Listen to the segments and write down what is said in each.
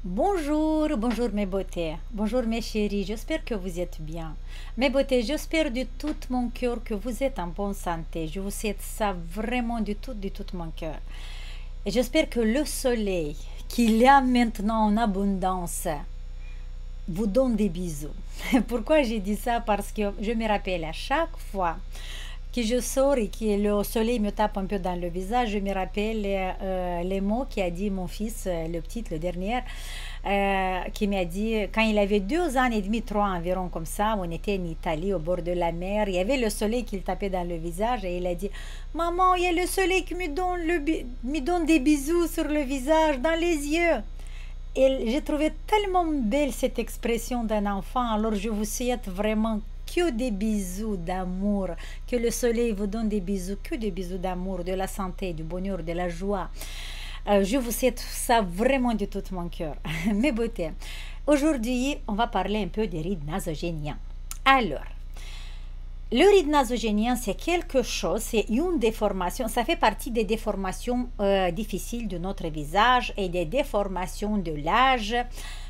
Bonjour, bonjour mes beautés, bonjour mes chéris, j'espère que vous êtes bien. Mes beautés, j'espère de tout mon cœur que vous êtes en bonne santé. Je vous souhaite ça vraiment de tout mon cœur. Et j'espère que le soleil qu'il y a maintenant en abondance vous donne des bisous. Pourquoi j'ai dit ça? Parce que je me rappelle à chaque fois que je sors et que le soleil me tape un peu dans le visage, je me rappelle les mots qu'a dit mon fils, le petit, le dernier, qui m'a dit, quand il avait 2 ans et demi, 3 environ comme ça, on était en Italie, au bord de la mer, il y avait le soleil qui le tapait dans le visage et il a dit, maman, il y a le soleil qui me donne des bisous sur le visage, dans les yeux. Et j'ai trouvé tellement belle cette expression d'un enfant. Alors je vous souhaite vraiment que des bisous d'amour, que le soleil vous donne des bisous, que des bisous d'amour, de la santé, du bonheur, de la joie. Je vous souhaite ça vraiment de tout mon cœur. Mes beautés, aujourd'hui, on va parler un peu des rides nasogéniens. Alors, le ride nasogénien, c'est quelque chose, c'est une déformation, ça fait partie des déformations difficiles de notre visage et des déformations de l'âge.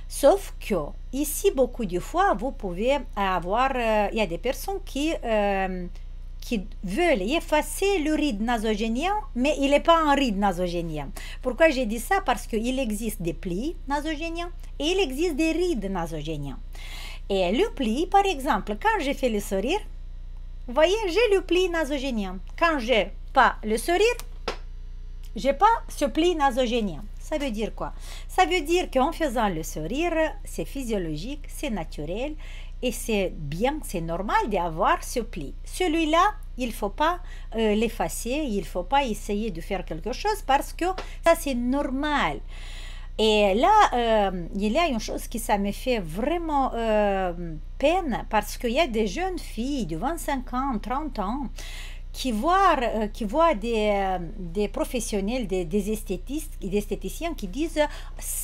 Sauf que ici, beaucoup de fois, vous pouvez avoir, il y a des personnes qui veulent effacer le ride nasogénien, mais il n'est pas un ride nasogénien. Pourquoi j'ai dit ça? Parce qu'il existe des plis nasogéniens et il existe des rides nasogéniens. Et le pli, par exemple, quand j'ai fait le sourire, vous voyez, j'ai le pli nasogénien. Quand j'ai pas le sourire, j'ai pas ce pli nasogénien. Ça veut dire quoi? Ça veut dire qu'en faisant le sourire, c'est physiologique, c'est naturel et c'est bien, c'est normal d'avoir ce pli. Celui-là, il ne faut pas l'effacer, il ne faut pas essayer de faire quelque chose parce que ça, c'est normal. Et là, il y a une chose qui ça me fait vraiment peine parce qu'il y a des jeunes filles de 25 ans, 30 ans qui voient des professionnels, des esthétistes, des esthéticiens qui disent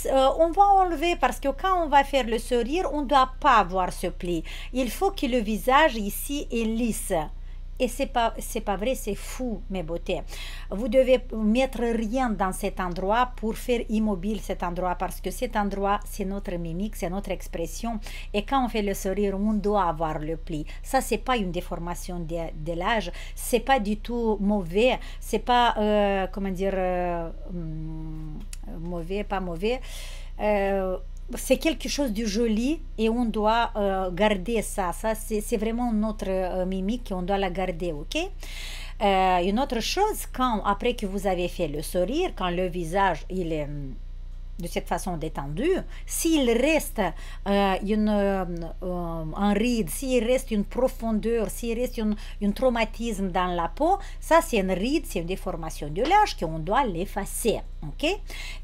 on va enlever parce que quand on va faire le sourire, on ne doit pas avoir ce pli. Il faut que le visage ici est lisse. Et c'est pas vrai, c'est fou, mes beautés. Vous devez mettre rien dans cet endroit pour faire immobile cet endroit parce que cet endroit, c'est notre mimique, c'est notre expression. Et quand on fait le sourire, on doit avoir le pli. Ça, c'est pas une déformation de l'âge, c'est pas du tout mauvais, c'est pas, comment dire, mauvais, pas mauvais. C'est quelque chose de joli et on doit garder ça. Ça, c'est vraiment notre mimique et on doit la garder, ok? Une autre chose, après que vous avez fait le sourire, quand le visage, il est de cette façon détendue, s'il reste un ride, s'il reste une profondeur, s'il reste un traumatisme dans la peau, ça c'est une ride, c'est une déformation de l'âge qu'on doit l'effacer. Ok?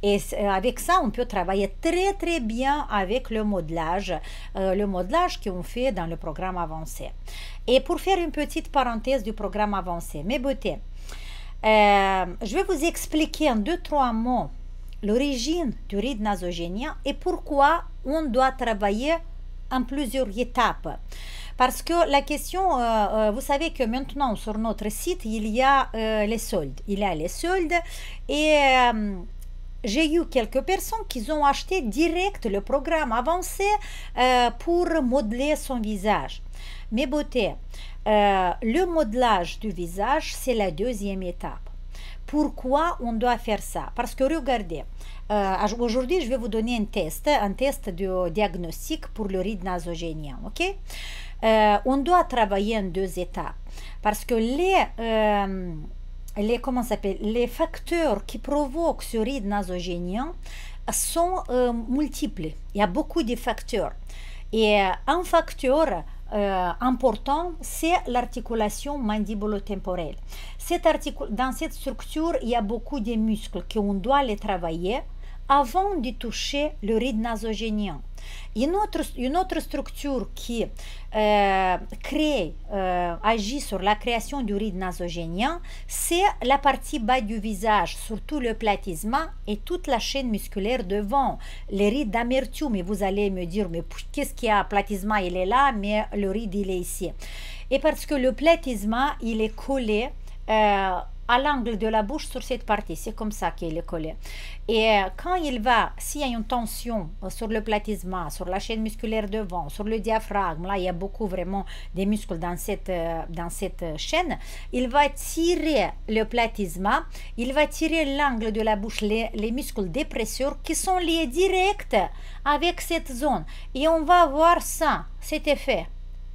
Et avec ça, on peut travailler très très bien avec le modelage qu'on fait dans le programme avancé. Et pour faire une petite parenthèse du programme avancé, mes beautés, je vais vous expliquer en 2-3 mots l'origine du ride nasogénien et pourquoi on doit travailler en plusieurs étapes. Parce que la question, vous savez que maintenant sur notre site, il y a les soldes. Il y a les soldes et j'ai eu quelques personnes qui ont acheté direct le programme avancé pour modeler son visage. Mes beautés, le modelage du visage, c'est la deuxième étape. Pourquoi on doit faire ça? Parce que regardez, aujourd'hui je vais vous donner un test de diagnostic pour le ride nasogénien, ok? On doit travailler en 2 étapes parce que comment s'appelle, les facteurs qui provoquent ce ride nasogénien sont multiples. Il y a beaucoup de facteurs. Et un facteur important, c'est l'articulation mandibulo-temporelle. Dans cette structure, il y a beaucoup de muscles qu'on doit les travailler avant de toucher le ride nasogénien. Une autre structure qui agit sur la création du ride nasogénien, c'est la partie bas du visage, surtout le platysma et toute la chaîne musculaire devant, les rides d'amertume. Et vous allez me dire, mais qu'est-ce qu'il y a? Platysma, il est là, mais le ride, il est ici. Et parce que le platysma, il est collé à l'angle de la bouche sur cette partie. C'est comme ça qu'il est collé. Et quand il va, s'il y a une tension sur le platysma, sur la chaîne musculaire devant, sur le diaphragme, là il y a beaucoup vraiment des muscles dans cette chaîne, il va tirer le platysma, il va tirer l'angle de la bouche, les muscles dépresseurs qui sont liés direct avec cette zone. Et on va voir ça, cet effet.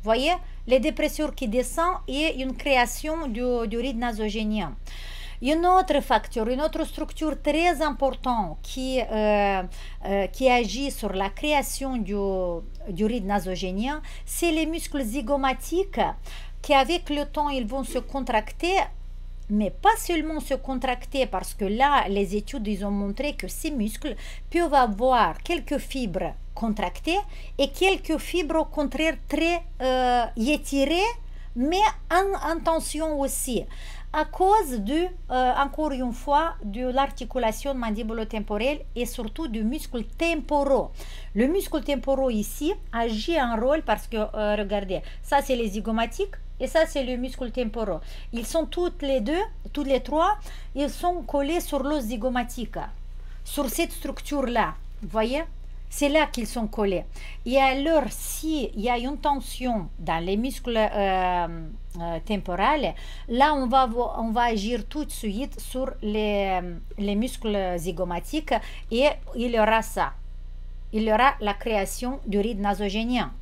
Voyez, les dépresseurs qui descendent et une création du ride nasogénien. Une autre facteur, une autre structure très importante qui agit sur la création du ride nasogénien, c'est les muscles zygomatiques qui avec le temps ils vont se contracter, mais pas seulement se contracter, parce que là les études ils ont montré que ces muscles peuvent avoir quelques fibres contractées et quelques fibres au contraire très étirées, mais en tension aussi, à cause encore une fois, de l'articulation mandibulo-temporelle et surtout du muscle temporaux. Le muscle temporaux ici agit un rôle parce que, regardez, ça c'est les zygomatiques et ça c'est le muscle temporaux. Ils sont toutes les trois, ils sont collés sur l'os zygomatique, sur cette structure-là, vous voyez? C'est là qu'ils sont collés. Et alors, s'il y a une tension dans les muscles temporales, là, on va agir tout de suite sur les muscles zygomatiques et il y aura ça. Il y aura la création du ride nasogénien.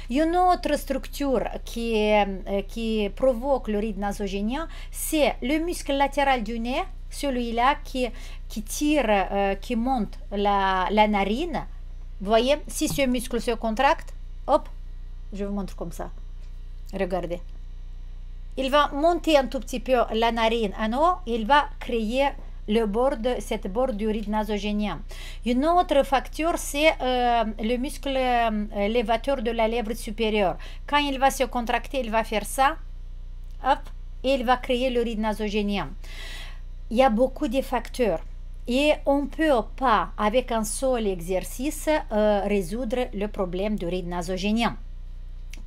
Une autre structure qui provoque le ride nasogénien, c'est le muscle latéral du nez, celui-là qui tire, qui monte la narine. Vous voyez, si ce muscle se contracte, hop, je vous montre comme ça. Regardez. Il va monter un tout petit peu la narine en haut, il va créer cette borde du ride nasogénien. Une autre facteur, c'est le muscle élévateur de la lèvre supérieure. Quand il va se contracter, il va faire ça, hop, et il va créer le ride nasogénien. Il y a beaucoup de facteurs. Et on ne peut pas, avec un seul exercice, résoudre le problème du ride nasogénien.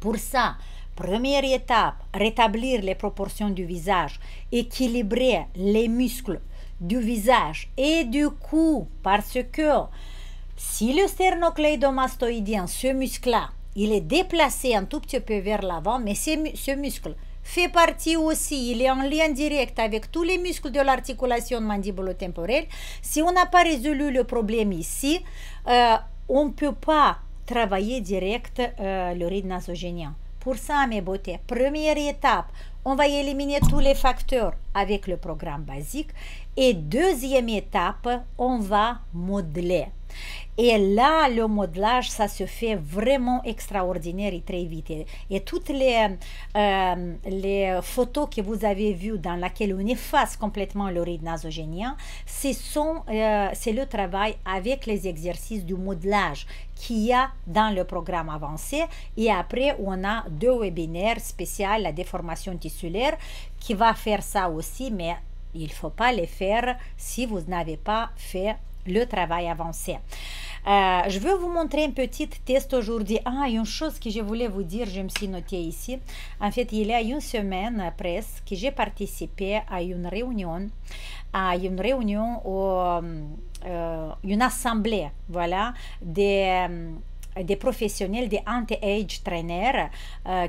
Pour ça, première étape, rétablir les proportions du visage, équilibrer les muscles du visage et du cou, parce que si le sternocleidomastoïdien, ce muscle-là, il est déplacé un tout petit peu vers l'avant, mais ce muscle fait partie aussi, il est en lien direct avec tous les muscles de l'articulation mandibulo-temporelle. Si on n'a pas résolu le problème ici, on ne peut pas travailler direct le ride nasogénien. Pour ça, mes beautés, première étape, on va éliminer tous les facteurs avec le programme basique. Et deuxième étape, on va modeler. Et là, le modelage, ça se fait vraiment extraordinaire et très vite. Et toutes les photos que vous avez vues dans lesquelles on efface complètement le ride nasogénien, c'est le travail avec les exercices du modelage qu'il y a dans le programme avancé. Et après, on a 2 webinaires spéciaux, la déformation tissulaire, qui va faire ça aussi, mais il ne faut pas les faire si vous n'avez pas fait le travail avancé. Je vais vous montrer un petit test aujourd'hui. Une chose que je voulais vous dire, je me suis notée ici. En fait, il y a une semaine presque que j'ai participé à une réunion, une assemblée, voilà, des professionnels, des anti-age trainers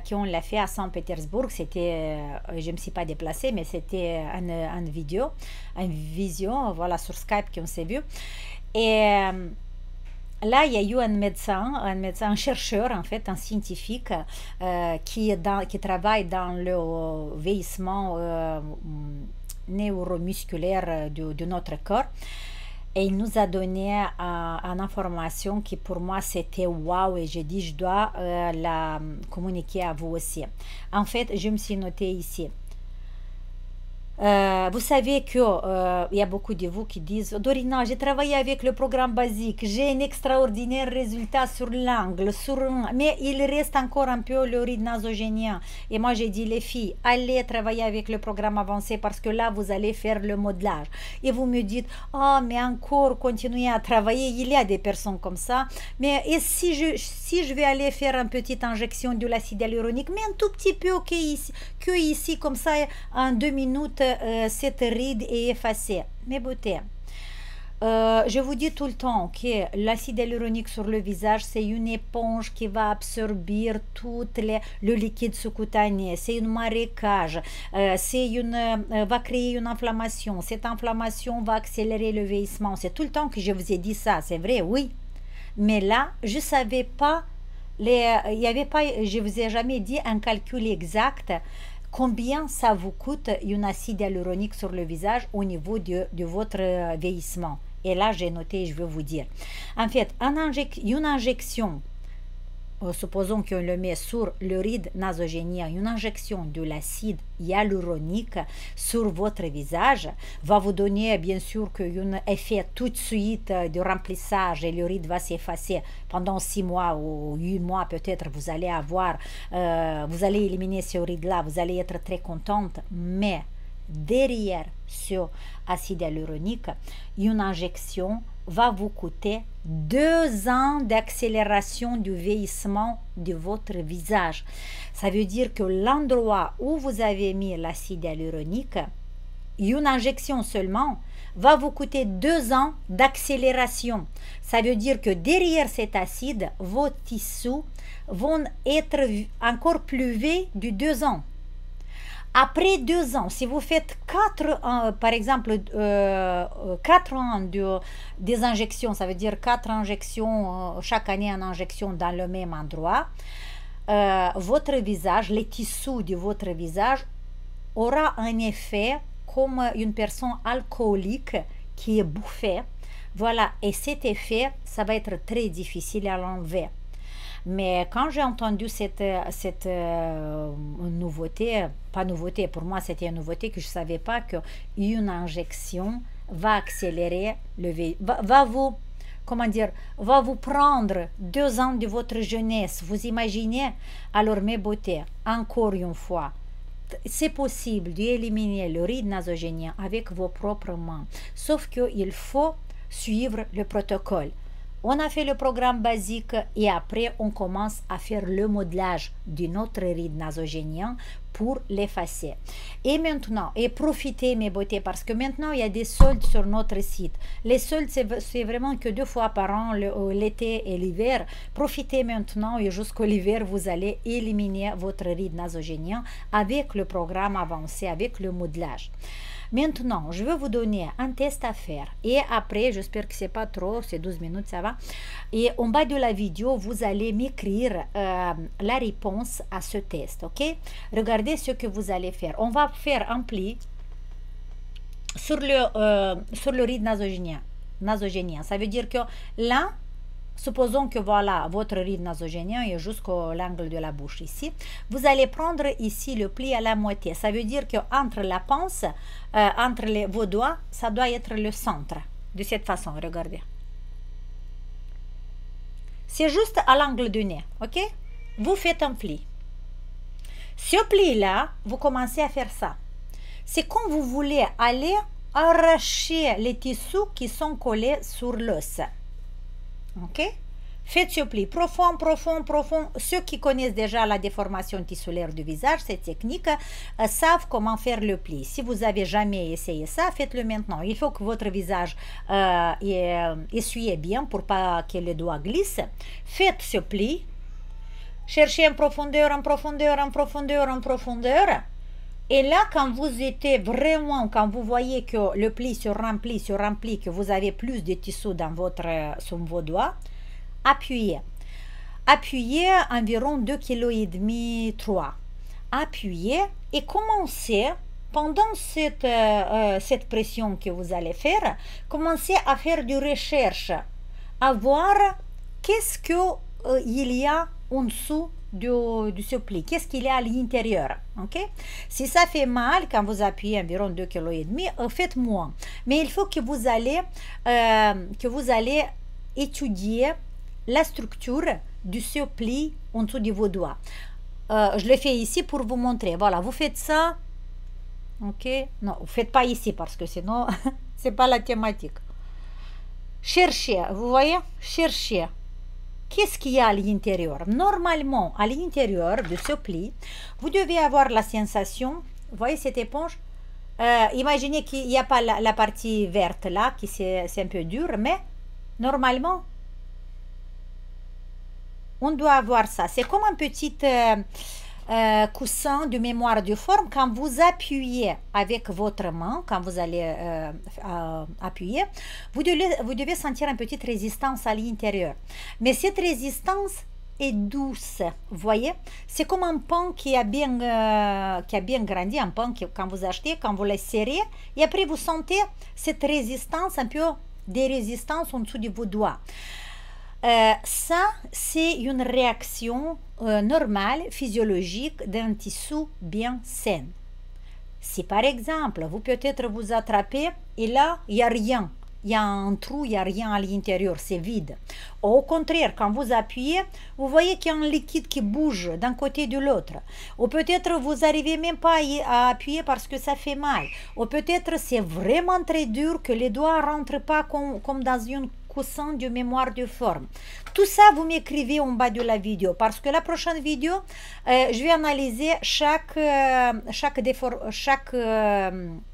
qui ont l'a fait à Saint-Pétersbourg. C'était, je ne me suis pas déplacée, mais c'était une vision, voilà, sur Skype qu'on s'est vu. Et là, il y a eu un médecin, un chercheur, en fait, un scientifique qui travaille dans le vieillissement neuromusculaire de notre corps. Et il nous a donné une information qui pour moi c'était waouh, et j'ai dit je dois la communiquer à vous aussi. En fait, je me suis notée ici. Vous savez qu'il y a beaucoup de vous qui disent Dorina, j'ai travaillé avec le programme basique, j'ai un extraordinaire résultat sur l'angle, mais il reste encore un peu le ride nasogénien. Et moi j'ai dit les filles, allez travailler avec le programme avancé parce que là vous allez faire le modelage. Et vous me dites mais encore continuer à travailler, il y a des personnes comme ça, mais et si je vais aller faire une petite injection de l'acide hyaluronique, mais un tout petit peu que ici comme ça en 2 minutes cette ride est effacée. Mes beautés, je vous dis tout le temps que l'acide hyaluronique sur le visage, c'est une éponge qui va absorber tout le liquide sous-cutané. C'est une marécage. Va créer une inflammation. Cette inflammation va accélérer le vieillissement. C'est tout le temps que je vous ai dit ça. C'est vrai, oui. Mais là, je ne savais pas, il y avait pas, je ne vous ai jamais dit un calcul exact combien ça vous coûte une acide hyaluronique sur le visage au niveau de votre vieillissement. Et là, j'ai noté, je vais vous dire. En fait, une injection, supposons qu'on le met sur le ride nasogénien, une injection de l'acide hyaluronique sur votre visage va vous donner bien sûr un effet tout de suite de remplissage et le ride va s'effacer pendant 6 mois ou 8 mois peut-être. Vous allez avoir, vous allez éliminer ce ride-là, vous allez être très contente, mais derrière ce acide hyaluronique, une injection va vous coûter 2 ans d'accélération du vieillissement de votre visage. Ça veut dire que l'endroit où vous avez mis l'acide hyaluronique, une injection seulement, va vous coûter 2 ans d'accélération. Ça veut dire que derrière cet acide, vos tissus vont être encore plus vieux de 2 ans. Après 2 ans, si vous faites 4 ans, par exemple, 4 ans des injections, ça veut dire 4 injections, chaque année une injection dans le même endroit, votre visage, les tissus de votre visage aura un effet comme une personne alcoolique qui est bouffée. Voilà, et cet effet, ça va être très difficile à l'enlever. Mais quand j'ai entendu cette nouveauté, pas nouveauté, pour moi c'était une nouveauté que je ne savais pas qu'une injection va accélérer va vous, comment dire, va vous prendre 2 ans de votre jeunesse. Vous imaginez? Alors mes beautés, encore une fois, c'est possible d'éliminer le ride nasogénien avec vos propres mains, sauf qu'il faut suivre le protocole. On a fait le programme basique et après on commence à faire le modelage de notre ride nasogénien pour l'effacer. Et maintenant, et profitez mes beautés, parce que maintenant il y a des soldes sur notre site. Les soldes c'est vraiment que 2 fois par an, l'été et l'hiver. Profitez maintenant et jusqu'au l'hiver vous allez éliminer votre ride nasogénien avec le programme avancé, avec le modelage. Maintenant, je vais vous donner un test à faire. Et après, j'espère que c'est pas trop, c'est 12 minutes, ça va. Et en bas de la vidéo, vous allez m'écrire la réponse à ce test, ok? Regardez ce que vous allez faire. On va faire un pli sur le ride nasogénien. Ça veut dire que là, supposons que voilà, votre ride nasogénien est jusqu'à l'angle de la bouche ici. Vous allez prendre ici le pli à la moitié. Ça veut dire qu'entre la pince, entre vos doigts, ça doit être le centre. De cette façon, regardez. C'est juste à l'angle du nez, ok? Vous faites un pli. Ce pli-là, vous commencez à faire ça. C'est quand vous voulez aller arracher les tissus qui sont collés sur l'os. Ok? Faites ce pli profond, profond, profond. Ceux qui connaissent déjà la déformation tissulaire du visage, cette technique, savent comment faire le pli. Si vous n'avez jamais essayé ça, faites-le maintenant. Il faut que votre visage essuie bien pour pas que les doigts glissent. Faites ce pli. Cherchez en profondeur, en profondeur, en profondeur, en profondeur. Et là, quand vous êtes vraiment, quand vous voyez que le pli se remplit, que vous avez plus de tissu dans sur vos doigts, appuyez. Appuyez environ 2,5 kg, 3. Appuyez et commencez, pendant cette pression que vous allez faire, commencez à faire des recherches, à voir qu'est-ce qu'il y a en dessous de ce pli, qu'est-ce qu'il y a à l'intérieur, ok? Si ça fait mal quand vous appuyez environ 2,5 kg, faites moins. Mais il faut que vous allez étudier la structure de ce pli en dessous de vos doigts. Je le fais ici pour vous montrer. Voilà, vous faites ça, ok? Non, vous faites pas ici parce que sinon c'est pas la thématique. Cherchez, vous voyez, cherchez. Qu'est-ce qu'il y a à l'intérieur? Normalement, à l'intérieur de ce pli, vous devez avoir la sensation, vous voyez cette éponge, Imaginez qu'il n'y a pas la partie verte là, qui c'est un peu dur, mais normalement, on doit avoir ça. C'est comme un petit coussin de mémoire de forme. Quand vous appuyez avec votre main, quand vous allez appuyer, vous devez sentir une petite résistance à l'intérieur. Mais cette résistance est douce, vous voyez, c'est comme un pain qui a bien grandi, un pain que quand vous achetez, quand vous le serrez, et après vous sentez cette résistance, un peu des résistances en dessous de vos doigts. Ça, c'est une réaction normale, physiologique d'un tissu bien sain. Si par exemple, vous peut-être vous attrapez et là, il n'y a rien, il y a un trou, il n'y a rien à l'intérieur, c'est vide. Au contraire, quand vous appuyez, vous voyez qu'il y a un liquide qui bouge d'un côté de l'autre. Ou peut-être vous n'arrivez même pas à appuyer parce que ça fait mal. Ou peut-être c'est vraiment très dur que les doigts ne rentrent pas comme dans une coussin de mémoire de forme. Tout ça, vous m'écrivez en bas de la vidéo parce que la prochaine vidéo, je vais analyser chaque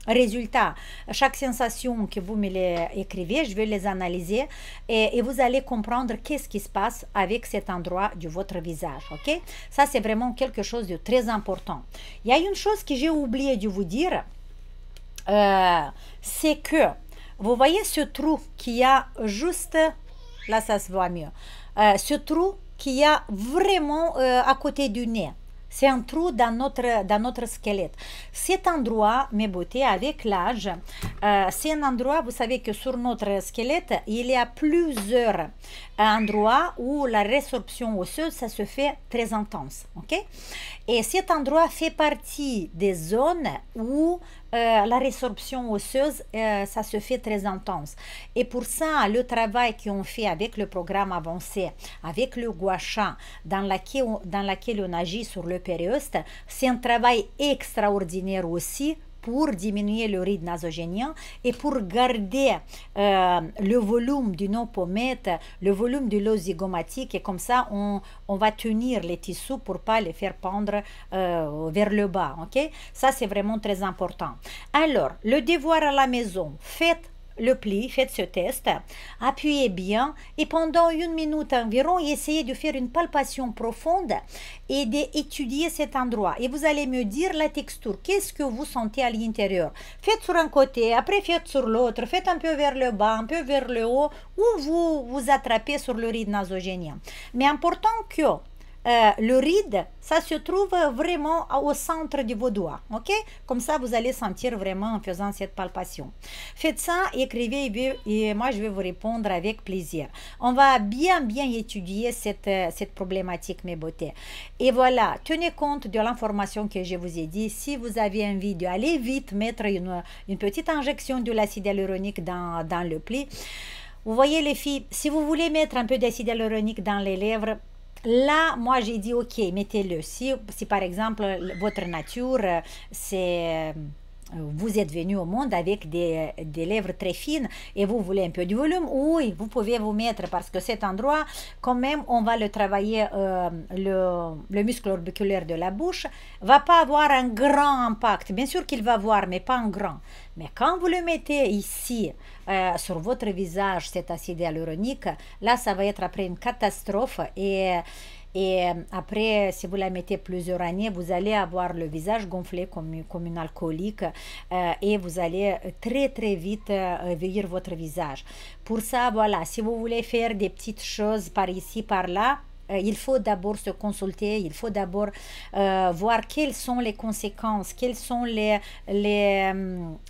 résultat, chaque sensation que vous me les écrivez, je vais les analyser et vous allez comprendre qu'est-ce qui se passe avec cet endroit de votre visage, ok? Ça, c'est vraiment quelque chose de très important. Il y a une chose que j'ai oublié de vous dire, c'est que vous voyez ce trou qu'il y a juste, là ça se voit mieux, ce trou qu'il y a vraiment à côté du nez. C'est un trou dans notre squelette. Cet endroit, mes beautés, avec l'âge, c'est un endroit, vous savez que sur notre squelette, il y a plusieurs endroits où la résorption osseuse, ça se fait très intense. Ok? Et cet endroit fait partie des zones où la résorption osseuse, ça se fait très intense. Et pour ça, le travail qu'on fait avec le programme avancé, avec le gua sha, dans laquelle on agit sur le périosthe, c'est un travail extraordinaire aussi pour diminuer le ride nasogénien et pour garder le volume de nos pommettes, le volume de l'os zygomatique, et comme ça on va tenir les tissus pour pas les faire pendre vers le bas, ok? Ça c'est vraiment très important. Alors, le devoir à la maison, faites le pli, faites ce test, appuyez bien et pendant 1 minute environ, essayez de faire une palpation profonde et d'étudier cet endroit. Et vous allez me dire la texture, qu'est-ce que vous sentez à l'intérieur. Faites sur un côté, après faites sur l'autre, faites un peu vers le bas, un peu vers le haut, ou vous attrapez sur le ride nasogénien. Mais important que le ride, ça se trouve vraiment au centre de vos doigts, ok? Comme ça, vous allez sentir vraiment en faisant cette palpation. Faites ça, écrivez et moi, je vais vous répondre avec plaisir. On va bien étudier cette problématique, mes beautés. Et voilà, tenez compte de l'information que je vous ai dit. Si vous avez envie d'aller vite mettre une petite injection de l'acide hyaluronique dans le pli, vous voyez les filles, si vous voulez mettre un peu d'acide hyaluronique dans les lèvres, là, moi, j'ai dit, ok, mettez-le. Si par exemple, votre nature, c'est... vous êtes venu au monde avec des lèvres très fines et vous voulez un peu de volume, oui, vous pouvez vous mettre parce que cet endroit, quand même, on va le travailler, le muscle orbiculaire de la bouche, va pas avoir un grand impact. Bien sûr qu'il va avoir, mais pas un grand. Mais quand vous le mettez ici, sur votre visage, cet acide hyaluronique, là, ça va être après une catastrophe et après, si vous la mettez plusieurs années, vous allez avoir le visage gonflé comme une alcoolique et vous allez très vite vieillir votre visage. Pour ça, voilà, si vous voulez faire des petites choses par ici, par là, il faut d'abord se consulter, il faut d'abord voir quelles sont les conséquences, quels sont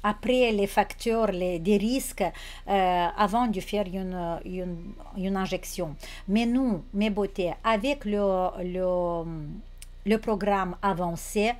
après les facteurs, des risques avant de faire une injection. Mais nous, mes beautés, avec le programme avancé,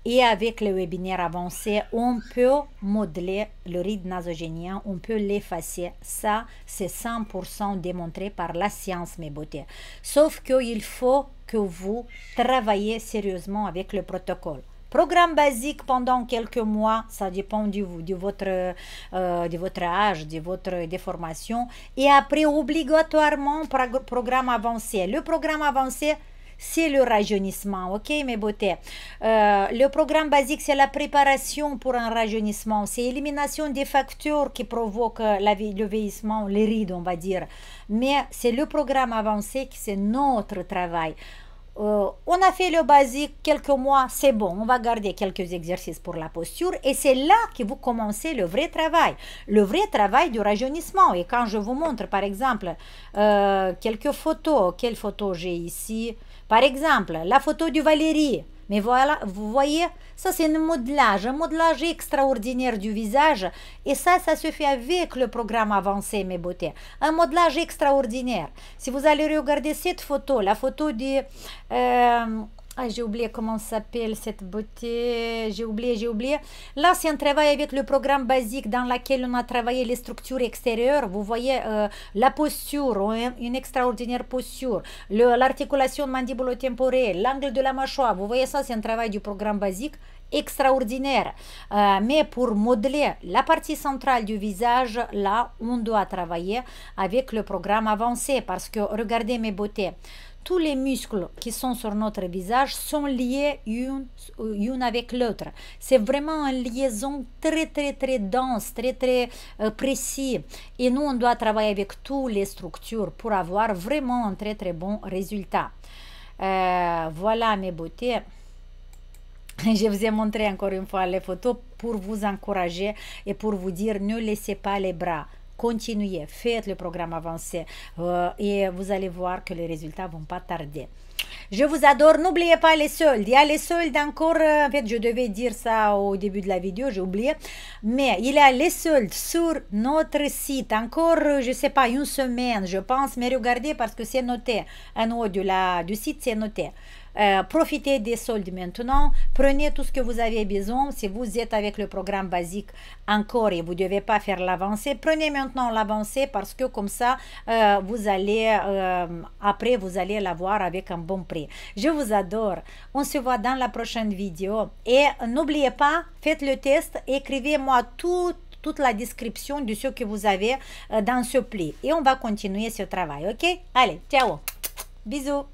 et avec le webinaire avancé, on peut modeler le ride nasogénien, on peut l'effacer. Ça, c'est 100% démontré par la science, mes beautés. Sauf qu'il faut que vous travaillez sérieusement avec le protocole. Programme basique pendant quelques mois, ça dépend de votre âge, de votre déformation. Et après, obligatoirement, programme avancé. Le programme avancé, c'est le rajeunissement, ok mes beautés. Le programme basique, c'est la préparation pour un rajeunissement, c'est l'élimination des facteurs qui provoquent le vieillissement, les rides on va dire, mais c'est le programme avancé qui c'est notre travail. On a fait le basique quelques mois, c'est bon, on va garder quelques exercices pour la posture et c'est là que vous commencez le vrai travail du rajeunissement. Et quand je vous montre par exemple quelques photos, quelle photo j'ai ici, par exemple la photo de Valérie, mais voilà, vous voyez, ça c'est un modelage extraordinaire du visage et ça se fait avec le programme avancé mes beautés, un modelage extraordinaire. Si vous allez regarder cette photo, la photo de j'ai oublié comment s'appelle cette beauté, j'ai oublié. Là, c'est un travail avec le programme basique dans lequel on a travaillé les structures extérieures. Vous voyez la posture, une extraordinaire posture, l'articulation mandibulo-temporelle, l'angle de la mâchoire. Vous voyez ça, c'est un travail du programme basique extraordinaire. Mais pour modeler la partie centrale du visage, là, on doit travailler avec le programme avancé parce que, regardez mes beautés, tous les muscles qui sont sur notre visage sont liés une avec l'autre. C'est vraiment une liaison très dense, très précis. Et nous, on doit travailler avec toutes les structures pour avoir vraiment un très bon résultat. Voilà mes beautés. Je vous ai montré encore une fois les photos pour vous encourager et pour vous dire ne laissez pas les bras. Continuez, faites le programme avancé et vous allez voir que les résultats vont pas tarder. Je vous adore, n'oubliez pas les soldes. Il y a les soldes encore, en fait je devais dire ça au début de la vidéo, j'ai oublié. Mais il y a les soldes sur notre site, encore je sais pas, une semaine je pense, mais regardez parce que c'est noté, en haut du site c'est noté. Profitez des soldes maintenant, prenez tout ce que vous avez besoin. Si vous êtes avec le programme basique encore et vous ne devez pas faire l'avancée, prenez maintenant l'avancée parce que comme ça vous allez après vous allez l'avoir avec un bon prix. Je vous adore, on se voit dans la prochaine vidéo et n'oubliez pas, faites le test, écrivez-moi toute la description de ce que vous avez dans ce pli et on va continuer ce travail, ok? Allez, ciao, bisous.